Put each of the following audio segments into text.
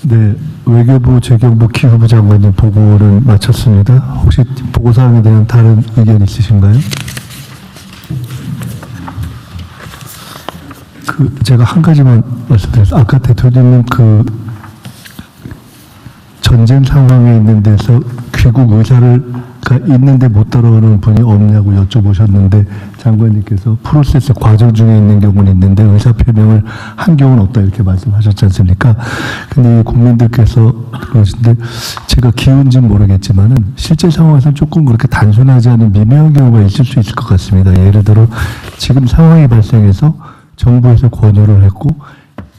네, 외교부 재경부 기후부 장관님 보고를 마쳤습니다. 혹시 보고사항에 대한 다른 의견 있으신가요? 제가 한 가지만 말씀드렸어요. 아까 대통령님 전쟁 상황에 있는 데서 귀국 의사가 있는데 못 따라오는 분이 없냐고 여쭤보셨는데 장관님께서 프로세스 과정 중에 있는 경우는 있는데 의사 표명을 한 경우는 없다 이렇게 말씀하셨지 않습니까? 근데 국민들께서 그러신데 제가 기운지는 모르겠지만은 실제 상황에서는 조금 그렇게 단순하지 않은 미묘한 경우가 있을 수 있을 것 같습니다. 예를 들어 지금 상황이 발생해서 정부에서 권유를 했고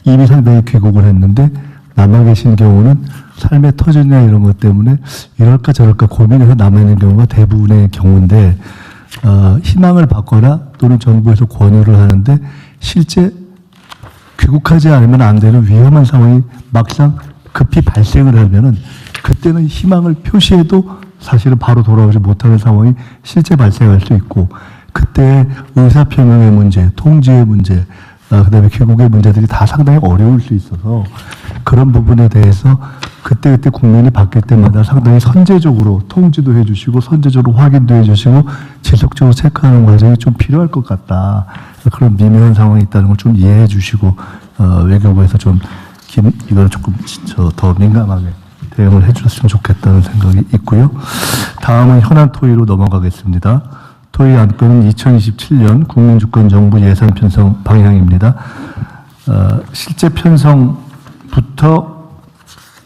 이미 상당히 귀국을 했는데 남아 계신 경우는 삶의 터전이나 이런 것 때문에 이럴까 저럴까 고민해서 남아있는 경우가 대부분의 경우인데 희망을 받거나 또는 정부에서 권유를 하는데 실제 귀국하지 않으면 안 되는 위험한 상황이 막상 급히 발생을 하면은 그때는 희망을 표시해도 사실은 바로 돌아오지 못하는 상황이 실제 발생할 수 있고 그때 의사표명의 문제, 통지의 문제, 그다음에 귀국의 문제들이 다 상당히 어려울 수 있어서 그런 부분에 대해서 그때그때 국민이 바뀔 때마다 상당히 선제적으로 통지도 해주시고 선제적으로 확인도 해주시고 지속적으로 체크하는 과정이 좀 필요할 것 같다. 그런 미묘한 상황이 있다는 걸 좀 이해해 주시고 외교부에서 좀 이걸 조금 더 민감하게 대응을 해 주셨으면 좋겠다는 생각이 있고요. 다음은 현안 토의로 넘어가겠습니다. 토의 안건은 2027년 국민주권정부 예산 편성 방향입니다. 실제 편성부터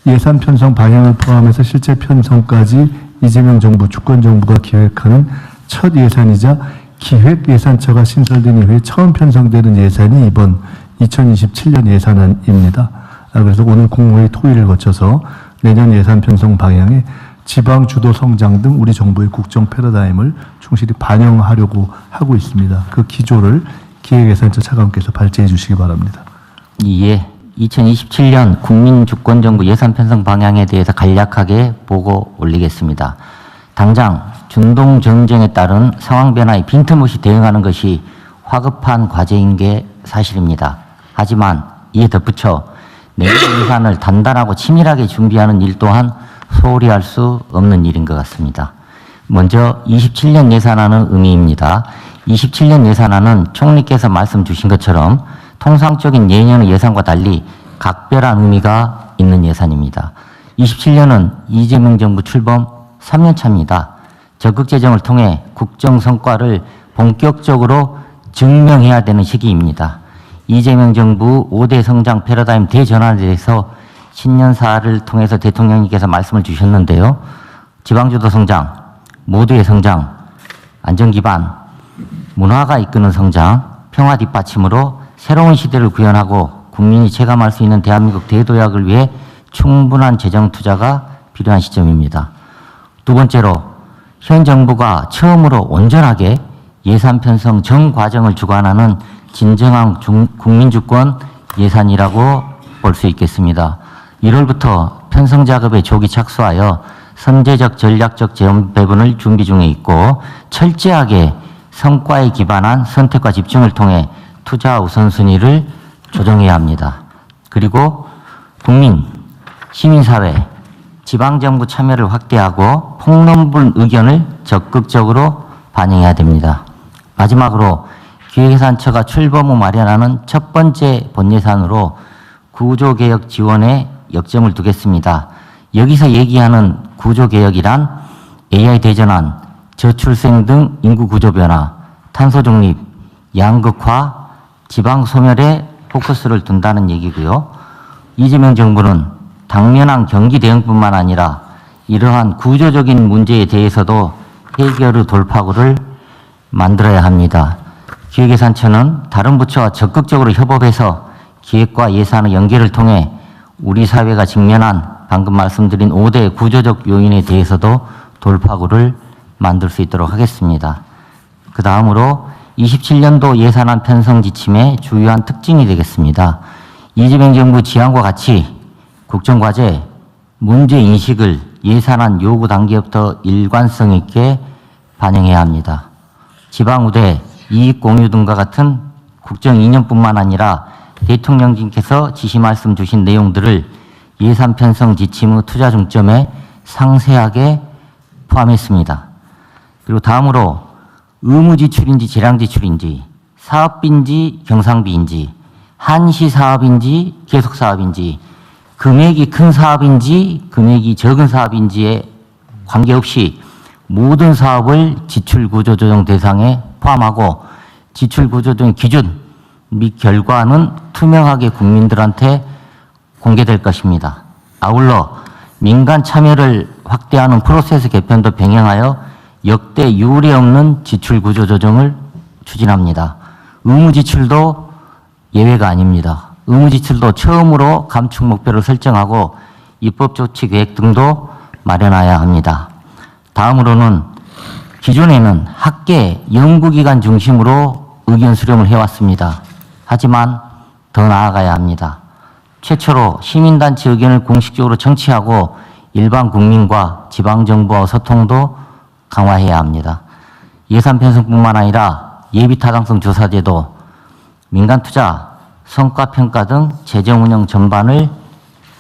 예산 편성 방향을 포함해서 실제 편성까지 이재명 정부, 주권정부가 기획하는 첫 예산이자 기획예산처가 신설된 이후에 처음 편성되는 예산이 이번 2027년 예산안입니다. 그래서 오늘 국무회의 토의를 거쳐서 내년 예산 편성 방향에 지방 주도 성장 등 우리 정부의 국정 패러다임을 충실히 반영하려고 하고 있습니다. 그 기조를 기획예산처 차관께서 발제해 주시기 바랍니다. 예, 2027년 국민주권정부 예산 편성 방향에 대해서 간략하게 보고 올리겠습니다. 당장 중동 전쟁에 따른 상황 변화에 빈틈없이 대응하는 것이 화급한 과제인 게 사실입니다. 하지만 이에 덧붙여 내년 예산을 단단하고 치밀하게 준비하는 일 또한 소홀히 할 수 없는 일인 것 같습니다. 먼저 27년 예산안의 의미입니다. 27년 예산안은 총리께서 말씀 주신 것처럼 통상적인 예년의 예산과 달리 각별한 의미가 있는 예산입니다. 27년은 이재명 정부 출범 3년 차입니다. 적극 재정을 통해 국정 성과를 본격적으로 증명해야 되는 시기입니다. 이재명 정부 5대 성장 패러다임 대전환에 대해서 신년사를 통해서 대통령님께서 말씀을 주셨는데요. 지방주도 성장, 모두의 성장, 안전기반, 문화가 이끄는 성장, 평화 뒷받침으로 새로운 시대를 구현하고 국민이 체감할 수 있는 대한민국 대도약을 위해 충분한 재정 투자가 필요한 시점입니다. 두 번째로 현 정부가 처음으로 온전하게 예산 편성 전 과정을 주관하는 진정한 국민주권 예산이라고 볼 수 있겠습니다. 1월부터 편성 작업에 조기 착수하여 선제적 전략적 재원 배분을 준비 중에 있고 철저하게 성과에 기반한 선택과 집중을 통해 투자 우선순위를 조정해야 합니다. 그리고 국민, 시민사회, 지방정부 참여를 확대하고 폭넓은 의견을 적극적으로 반영해야 됩니다. 마지막으로 기획예산처가 출범 후 마련하는 첫 번째 본예산으로 구조개혁 지원에 역점을 두겠습니다. 여기서 얘기하는 구조개혁이란 AI 대전환, 저출생 등 인구 구조 변화, 탄소 중립, 양극화, 지방 소멸에 포커스를 둔다는 얘기고요. 이재명 정부는 당면한 경기 대응뿐만 아니라 이러한 구조적인 문제에 대해서도 해결의 돌파구를 만들어야 합니다. 기획예산처는 다른 부처와 적극적으로 협업해서 기획과 예산의 연계를 통해 우리 사회가 직면한 방금 말씀드린 5대 구조적 요인에 대해서도 돌파구를 만들 수 있도록 하겠습니다. 그 다음으로 27년도 예산안 편성 지침의 주요한 특징이 되겠습니다. 이재명 정부 지향과 같이 국정과제, 문제인식을 예산안 요구 단계부터 일관성 있게 반영해야 합니다. 지방우대, 이익공유 등과 같은 국정 이념뿐만 아니라 대통령님께서 지시 말씀 주신 내용들을 예산 편성 지침의 투자 중점에 상세하게 포함했습니다. 그리고 다음으로 의무 지출인지 재량 지출인지, 사업비인지 경상비인지, 한시 사업인지 계속 사업인지, 금액이 큰 사업인지 금액이 적은 사업인지에 관계없이 모든 사업을 지출구조조정 대상에 포함하고 지출구조조정 기준 및 결과는 투명하게 국민들한테 공개될 것입니다. 아울러 민간 참여를 확대하는 프로세스 개편도 병행하여 역대 유례 없는 지출구조조정을 추진합니다. 의무지출도 예외가 아닙니다. 의무지출도 처음으로 감축 목표를 설정하고 입법조치 계획 등도 마련해야 합니다. 다음으로는 기존에는 학계, 연구기관 중심으로 의견 수렴을 해왔습니다. 하지만 더 나아가야 합니다. 최초로 시민단체 의견을 공식적으로 청취하고 일반 국민과 지방정부와 소통도 강화해야 합니다. 예산 편성뿐만 아니라 예비타당성 조사제도, 민간투자, 성과평가 등 재정운영 전반을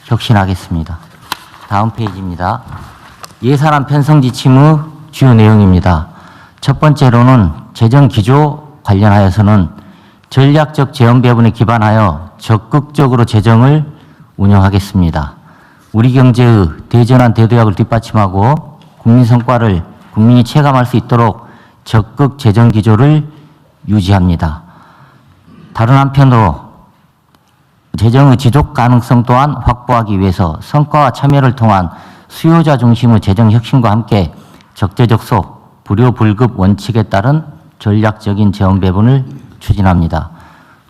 혁신하겠습니다. 다음 페이지입니다. 예산안 편성 지침의 주요 내용입니다. 첫 번째로는 재정기조 관련하여서는 전략적 재원 배분에 기반하여 적극적으로 재정을 운영하겠습니다. 우리 경제의 대전환 대도약을 뒷받침하고 국민 성과를 국민이 체감할 수 있도록 적극 재정 기조를 유지합니다. 다른 한편으로 재정의 지속 가능성 또한 확보하기 위해서 성과와 참여를 통한 수요자 중심의 재정 혁신과 함께 적재적소, 불효불급 원칙에 따른 전략적인 재원 배분을 추진합니다.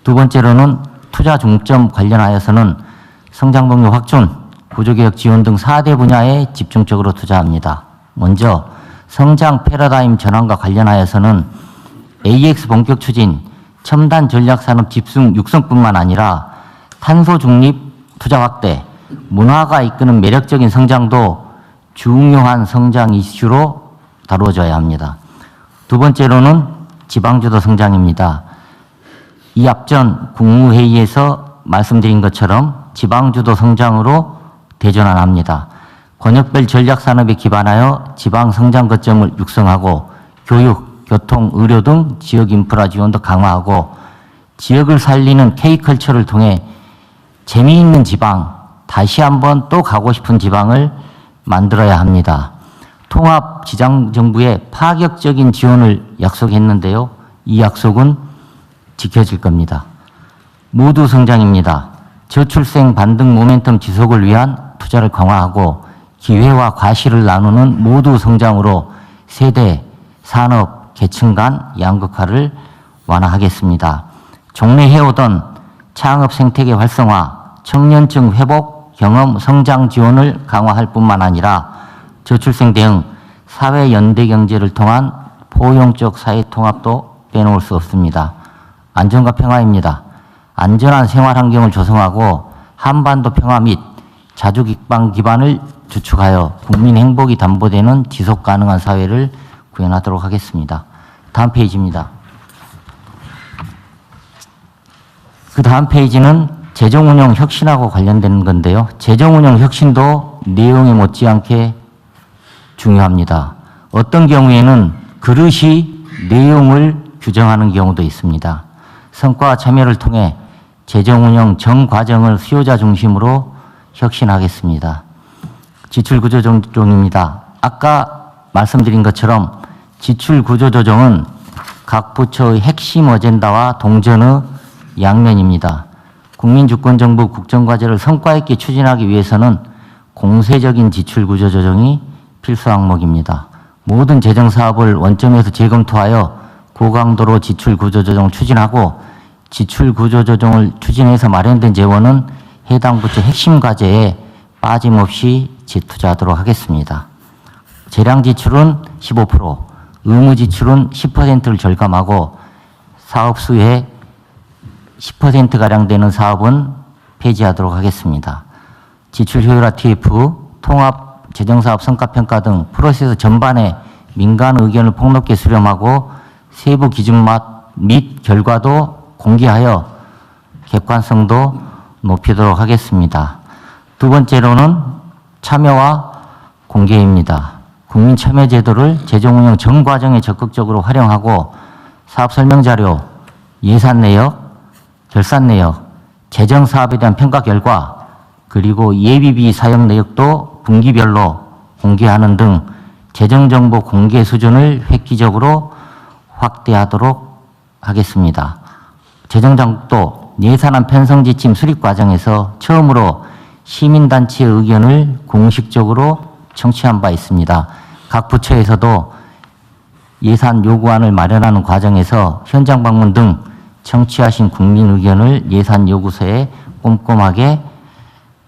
두 번째로는 투자 중점 관련하여서는 성장 동력 확충, 구조개혁 지원 등 4대 분야에 집중적으로 투자합니다. 먼저 성장 패러다임 전환과 관련하여서는 AX 본격 추진, 첨단 전략산업 집중 육성뿐만 아니라 탄소 중립 투자 확대, 문화가 이끄는 매력적인 성장도 중요한 성장 이슈로 다루어져야 합니다. 두 번째로는 지방주도 성장입니다. 이 앞전 국무회의에서 말씀드린 것처럼 지방주도 성장으로 대전환합니다. 권역별 전략산업에 기반하여 지방 성장 거점을 육성하고 교육, 교통, 의료 등 지역 인프라 지원도 강화하고 지역을 살리는 K컬처를 통해 재미있는 지방, 다시 한번 또 가고 싶은 지방을 만들어야 합니다. 통합 지방정부의 파격적인 지원을 약속했는데요. 이 약속은 지켜질 겁니다. 모두 성장입니다. 저출생 반등 모멘텀 지속을 위한 투자를 강화하고 기회와 과실을 나누는 모두 성장으로 세대, 산업, 계층 간 양극화를 완화하겠습니다. 종래해오던 창업 생태계 활성화, 청년층 회복, 경험, 성장 지원을 강화할 뿐만 아니라 저출생 대응, 사회 연대 경제를 통한 포용적 사회 통합도 빼놓을 수 없습니다. 안전과 평화입니다. 안전한 생활 환경을 조성하고 한반도 평화 및 자주 기반을 주축하여 국민 행복이 담보되는 지속 가능한 사회를 구현하도록 하겠습니다. 다음 페이지입니다. 그 다음 페이지는 재정운용 혁신하고 관련된 건데요. 재정운용 혁신도 내용에 못지않게 중요합니다. 어떤 경우에는 그릇이 내용을 규정하는 경우도 있습니다. 성과와 참여를 통해 재정운영 전 과정을 수요자 중심으로 혁신하겠습니다. 지출구조조정입니다. 아까 말씀드린 것처럼 지출구조조정은 각 부처의 핵심 어젠다와 동전의 양면입니다. 국민주권정부 국정과제를 성과 있게 추진하기 위해서는 공세적인 지출구조조정이 필수 항목입니다. 모든 재정사업을 원점에서 재검토하여 고강도로 지출구조조정을 추진하고 지출구조조정을 추진해서 마련된 재원은 해당 부처 핵심 과제에 빠짐없이 재투자하도록 하겠습니다. 재량 지출은 15%, 의무 지출은 10%를 절감하고 사업 수의 10%가량 되는 사업은 폐지하도록 하겠습니다. 지출 효율화 TF, 통합 재정사업 성과평가 등 프로세스 전반에 민간 의견을 폭넓게 수렴하고 세부 기준 및 결과도 공개하여 객관성도 높이도록 하겠습니다. 두 번째로는 참여와 공개입니다. 국민참여제도를 재정운영 전 과정에 적극적으로 활용하고 사업설명자료, 예산 내역, 결산 내역, 재정사업에 대한 평가 결과, 그리고 예비비 사용 내역도 분기별로 공개하는 등 재정정보 공개 수준을 획기적으로 확대하도록 하겠습니다. 재정장도 예산안 편성지침 수립 과정에서 처음으로 시민단체의 의견을 공식적으로 청취한 바 있습니다. 각 부처에서도 예산 요구안을 마련하는 과정에서 현장 방문 등 청취하신 국민 의견을 예산 요구서에 꼼꼼하게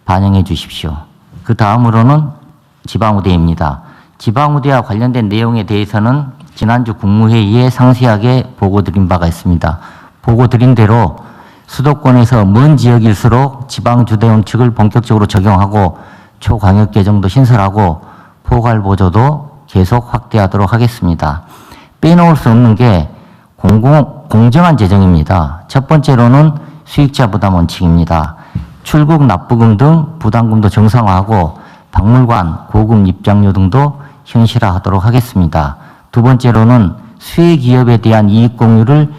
반영해 주십시오. 그 다음으로는 지방의대입니다. 지방의대와 관련된 내용에 대해서는 지난주 국무회의에 상세하게 보고 드린 바가 있습니다. 보고 드린 대로 수도권에서 먼 지역일수록 지방주대원 측을 본격적으로 적용하고 초광역 개정도 신설하고 포괄보조도 계속 확대하도록 하겠습니다. 빼놓을 수 없는 게 공정한 재정입니다. 첫 번째로는 수익자 부담 원칙입니다. 출국 납부금 등 부담금도 정상화하고 박물관, 고금 입장료 등도 현실화하도록 하겠습니다. 두 번째로는 수혜 기업에 대한 이익 공유를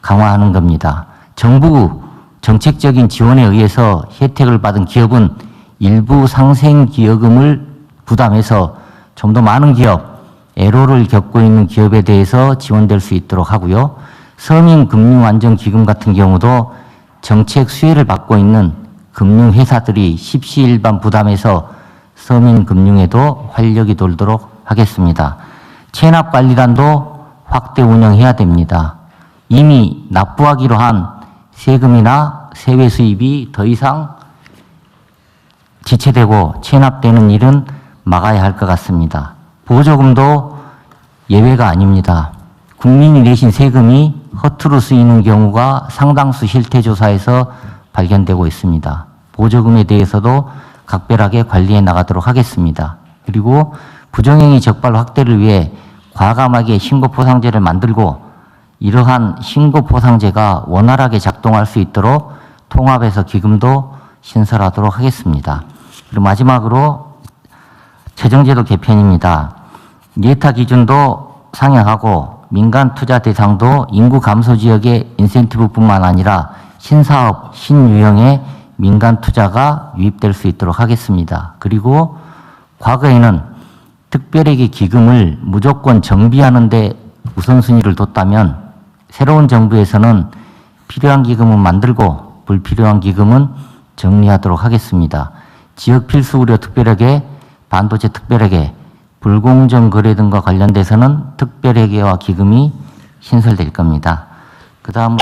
강화하는 겁니다. 정부 정책적인 지원에 의해서 혜택을 받은 기업은 일부 상생기여금을 부담해서 좀 더 많은 기업, 애로를 겪고 있는 기업에 대해서 지원될 수 있도록 하고요. 서민금융안정기금 같은 경우도 정책 수혜를 받고 있는 금융회사들이 십시일반 부담해서 서민금융에도 활력이 돌도록 하겠습니다. 체납관리단도 확대 운영해야 됩니다. 이미 납부하기로 한 세금이나 세외 수입이 더 이상 지체되고 체납되는 일은 막아야 할 것 같습니다. 보조금도 예외가 아닙니다. 국민이 내신 세금이 허투루 쓰이는 경우가 상당수 실태조사에서 발견되고 있습니다. 보조금에 대해서도 각별하게 관리해 나가도록 하겠습니다. 그리고 부정행위 적발 확대를 위해 과감하게 신고포상제를 만들고 이러한 신고포상제가 원활하게 작동할 수 있도록 통합해서 기금도 신설하도록 하겠습니다. 그리고 마지막으로 재정제도 개편입니다. 예타 기준도 상향하고 민간 투자 대상도 인구 감소 지역의 인센티브뿐만 아니라 신사업, 신유형의 민간 투자가 유입될 수 있도록 하겠습니다. 그리고 과거에는 특별회계 기금을 무조건 정비하는 데 우선순위를 뒀다면 새로운 정부에서는 필요한 기금은 만들고 불필요한 기금은 정리하도록 하겠습니다. 지역 필수 우려 특별회계, 반도체 특별회계, 불공정 거래 등과 관련돼서는 특별회계와 기금이 신설될 겁니다. 그 다음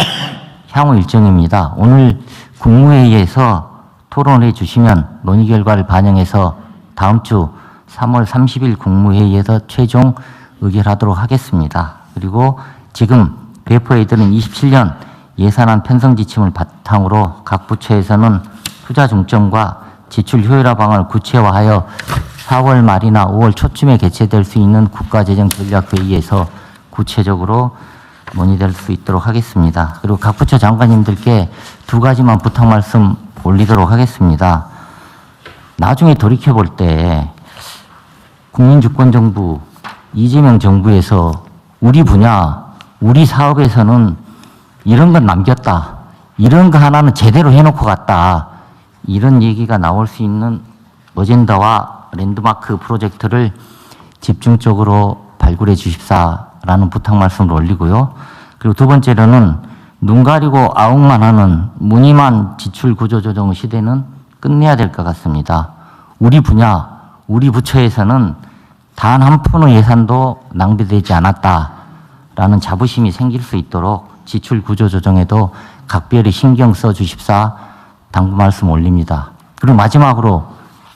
향후 일정입니다. 오늘 국무회의에서 토론해 주시면 논의 결과를 반영해서 다음 주 3월 30일 국무회의에서 최종 의결하도록 하겠습니다. 그리고 지금 배포해드린 27년 예산안 편성 지침을 바탕으로 각 부처에서는 투자 중점과 지출 효율화 방안을 구체화하여 4월 말이나 5월 초쯤에 개최될 수 있는 국가재정전략회의에서 구체적으로 논의될 수 있도록 하겠습니다. 그리고 각 부처 장관님들께 두 가지만 부탁 말씀 올리도록 하겠습니다. 나중에 돌이켜볼 때 국민주권정부, 이재명 정부에서 우리 분야, 우리 사업에서는 이런 건 남겼다. 이런 거 하나는 제대로 해놓고 갔다. 이런 얘기가 나올 수 있는 어젠다와 랜드마크 프로젝트를 집중적으로 발굴해 주십사라는 부탁 말씀을 올리고요. 그리고 두 번째로는 눈 가리고 아웅만 하는 무늬만 지출 구조 조정 시대는 끝내야 될 것 같습니다. 우리 분야, 우리 부처에서는 단 한 푼의 예산도 낭비되지 않았다라는 자부심이 생길 수 있도록 지출 구조 조정에도 각별히 신경 써 주십사 당부 말씀 올립니다. 그리고 마지막으로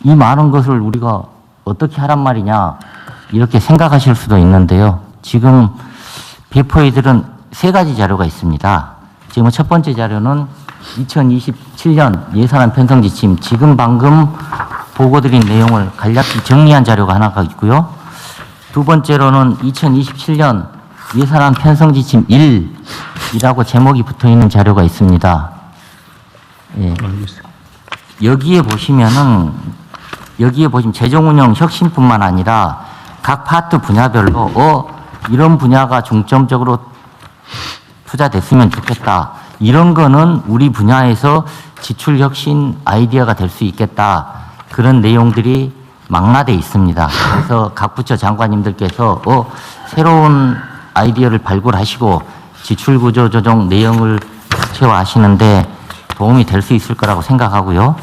이 많은 것을 우리가 어떻게 하란 말이냐 이렇게 생각하실 수도 있는데요. 지금 배포해드린 세 가지 자료가 있습니다. 지금 첫 번째 자료는 2027년 예산안 편성 지침, 지금 방금 보고드린 내용을 간략히 정리한 자료가 하나가 있고요. 두 번째로는 2027년 예산안 편성 지침 1이라고 제목이 붙어 있는 자료가 있습니다. 예. 여기에 보시면 재정운영 혁신뿐만 아니라 각 파트 분야별로 이런 분야가 중점적으로 투자됐으면 좋겠다. 이런 거는 우리 분야에서 지출 혁신 아이디어가 될 수 있겠다. 그런 내용들이 망라돼 있습니다. 그래서 각 부처 장관님들께서 새로운 아이디어를 발굴하시고 지출 구조 조정 내용을 구체화하시는데 도움이 될 수 있을 거라고 생각하고요.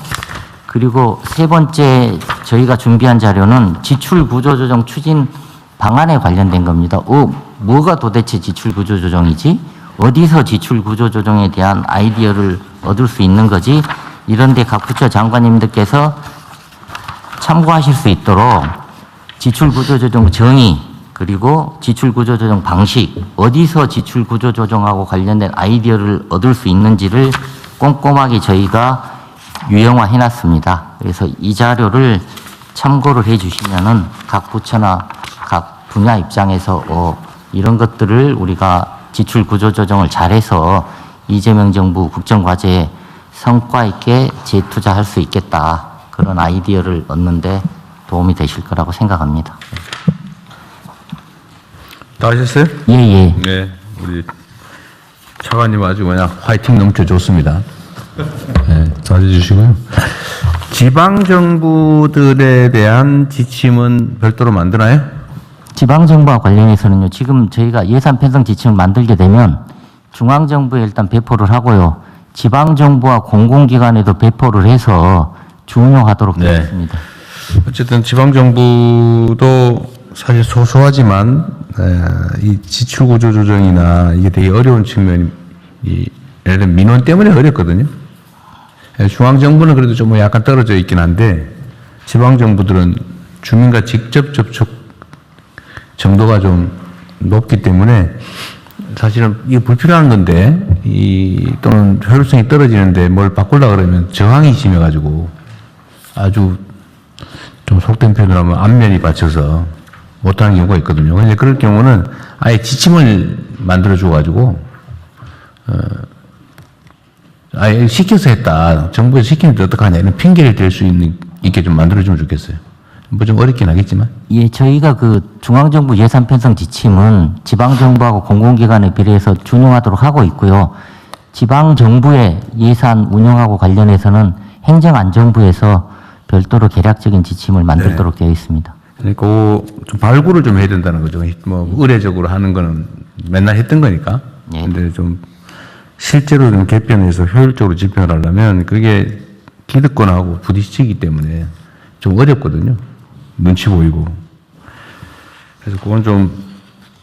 그리고 세 번째 저희가 준비한 자료는 지출 구조 조정 추진 방안에 관련된 겁니다. 뭐가 도대체 지출 구조 조정이지? 어디서 지출 구조 조정에 대한 아이디어를 얻을 수 있는 거지? 이런데 각 부처 장관님들께서 참고하실 수 있도록 지출 구조 조정 정의 그리고 지출 구조 조정 방식 어디서 지출 구조 조정하고 관련된 아이디어를 얻을 수 있는지를 꼼꼼하게 저희가 유형화해 놨습니다. 그래서 이 자료를 참고를 해 주시면은 각 부처나 각 분야 입장에서 이런 것들을 우리가 지출 구조 조정을 잘해서 이재명 정부 국정과제에 성과 있게 재투자할 수 있겠다. 그런 아이디어를 얻는데 도움이 되실 거라고 생각합니다. 다 하셨어요? 예. 네. 우리 차관님 아주 그냥 화이팅 넘쳐 좋습니다. 네, 잘해주시고요. 지방정부들에 대한 지침은 별도로 만드나요? 지방정부와 관련해서는요, 지금 저희가 예산 편성 지침을 만들게 되면 중앙정부에 일단 배포를 하고요, 지방정부와 공공기관에도 배포를 해서 준용하도록 되어 네. 있습니다. 어쨌든 지방정부도 사실 소소하지만 이 지출구조 조정이나 이게 되게 어려운 측면이 예를 들면 민원 때문에 어렵거든요. 중앙정부는 그래도 좀 약간 떨어져 있긴 한데 지방정부들은 주민과 직접 접촉 정도가 좀 높기 때문에 사실은 이게 불필요한 건데 또는 효율성이 떨어지는데 뭘 바꾸려고 그러면 저항이 심해가지고 아주 좀 속된 표현을 하면 안면이 받쳐서 못하는 경우가 있거든요. 근데 그럴 경우는 아예 지침을 만들어줘가지고 아예 시켜서 했다. 정부에서 시키는데 어떡하냐 이런 핑계를 댈 수 있게 좀 만들어주면 좋겠어요. 뭐 좀 어렵긴 하겠지만. 예, 저희가 그 중앙정부 예산 편성 지침은 지방정부하고 공공기관에 비례해서 준용하도록 하고 있고요. 지방정부의 예산 운영하고 관련해서는 행정안전부에서 별도로 계략적인 지침을 만들도록 되어 있습니다. 그러니까 좀 발굴을 좀 해야 된다는 거죠. 뭐 의례적으로 하는 거는 맨날 했던 거니까. 예. 근데 좀 실제로 좀 개편해서 효율적으로 집행을 하려면 그게 기득권하고 부딪히기 때문에 좀 어렵거든요. 눈치 보이고. 그래서 그건 좀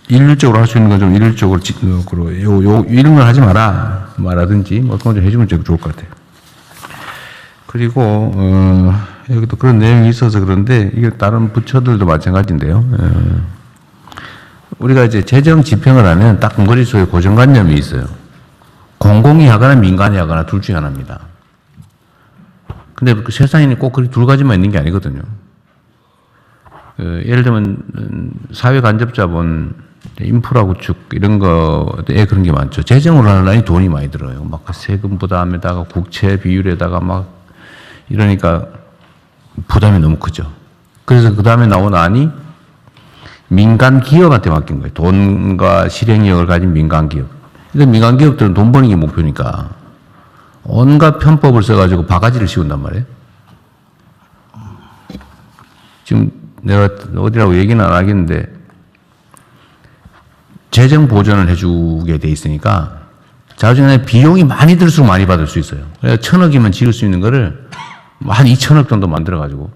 일률적으로 할 수 있는 건 좀 일률적으로 이런 걸 하지 마라 말하든지 뭐 그건 좀 해주면 좋을 것 같아요. 그리고 여기도 그런 내용이 있어서 그런데 이게 다른 부처들도 마찬가지인데요. 우리가 이제 재정 집행을 하면 딱 머릿속에 고정관념이 있어요. 공공이 하거나 민간이 하거나 둘 중에 하나입니다. 근데 그 세상에는 꼭 그 두 가지만 있는 게 아니거든요. 예를 들면 사회간접자본, 인프라 구축 이런 거에 그런 게 많죠. 재정으로 하려니 돈이 많이 들어요. 막 세금 부담에다가 국채 비율에다가 막 이러니까 부담이 너무 크죠. 그래서 그 다음에 나온 안이 민간 기업한테 맡긴 거예요. 돈과 실행력을 가진 민간 기업. 근데 민간 기업들은 돈 버는 게 목표니까 온갖 편법을 써가지고 바가지를 씌운단 말이에요. 지금 내가 어디라고 얘기는 안 하겠는데 재정 보전을 해주게 돼 있으니까 자주에 비용이 많이 들수록 많이 받을 수 있어요. 그래서 1,000억이면 지을 수 있는 거를 한 2,000억 정도 만들어가지고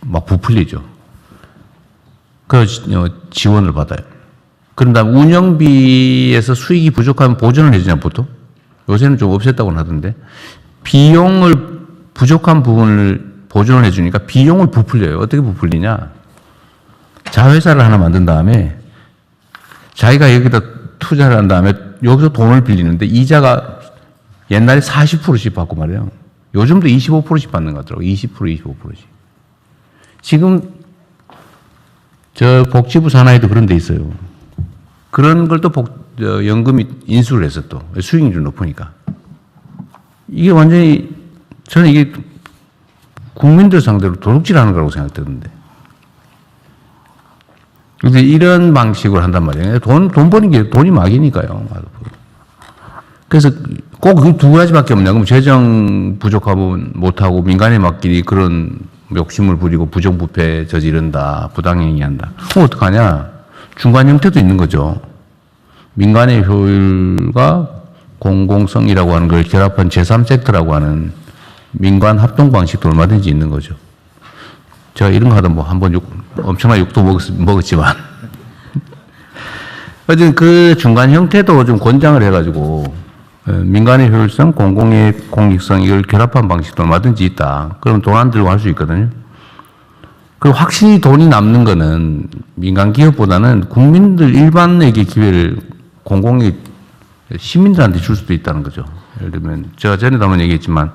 막 부풀리죠. 그래서 지원을 받아요. 그런 다음 운영비에서 수익이 부족하면 보전을 해주냐 보통. 요새는 좀 없앴다고는 하던데 비용을 부족한 부분을 보존을 해주니까 비용을 부풀려요. 어떻게 부풀리냐? 자회사를 하나 만든 다음에 자기가 여기다 투자를 한 다음에 여기서 돈을 빌리는데 이자가 옛날에 40%씩 받고 말이에요. 요즘도 25%씩 받는 것 같더라고요. 20%, 25%씩. 지금 저 복지부 산하에도 그런 데 있어요. 그런 걸 또 연금이 인수를 해서 또 수익률이 높으니까. 이게 완전히 저는 이게 국민들 상대로 도둑질하는 거라고 생각되는데. 근데 이런 방식으로 한단 말이에요. 돈 버는 게 돈이 막이니까요. 그래서 꼭 그 두 가지밖에 없냐. 그럼 재정 부족하면 못하고 민간에 맡기니 그런 욕심을 부리고 부정부패 저지른다. 부당행위 한다. 그럼 어떡하냐. 중간 형태도 있는 거죠. 민간의 효율과 공공성이라고 하는 걸 결합한 제3섹터라고 하는 민간 합동 방식도 얼마든지 있는 거죠. 제가 이런 거 하다 뭐 한번 엄청난 욕도 먹었지만. 어쨌든 그 중간 형태도 좀 권장을 해가지고 민간의 효율성, 공공의 공익성 이걸 결합한 방식도 얼마든지 있다. 그럼 돈 안 들고 할 수 있거든요. 그리고 확실히 돈이 남는 거는 민간 기업보다는 국민들 일반에게 기회를 공공의 시민들한테 줄 수도 있다는 거죠. 예를 들면 제가 전에도 한번 얘기했지만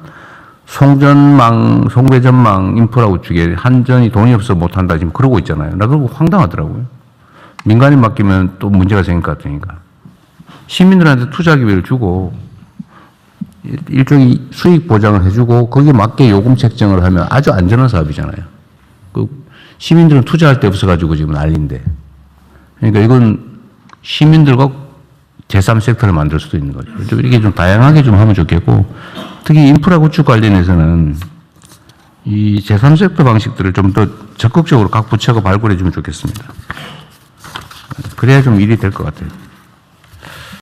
송전망, 송배전망 인프라 구축에 한전이 돈이 없어 못한다 지금 그러고 있잖아요. 나 그거 황당하더라고요. 민간에 맡기면 또 문제가 생길 것 같으니까. 시민들한테 투자 기회를 주고 일종의 수익 보장을 해주고 거기에 맞게 요금 책정을 하면 아주 안전한 사업이잖아요. 그 시민들은 투자할 데 없어가지고 지금 난리인데. 그러니까 이건 시민들과 제3섹터를 만들 수도 있는 거죠. 이렇게 좀 다양하게 좀 하면 좋겠고 특히 인프라 구축 관련해서는 이 제3섹터 방식들을 좀 더 적극적으로 각 부처가 발굴해 주면 좋겠습니다. 그래야 좀 일이 될 것 같아요.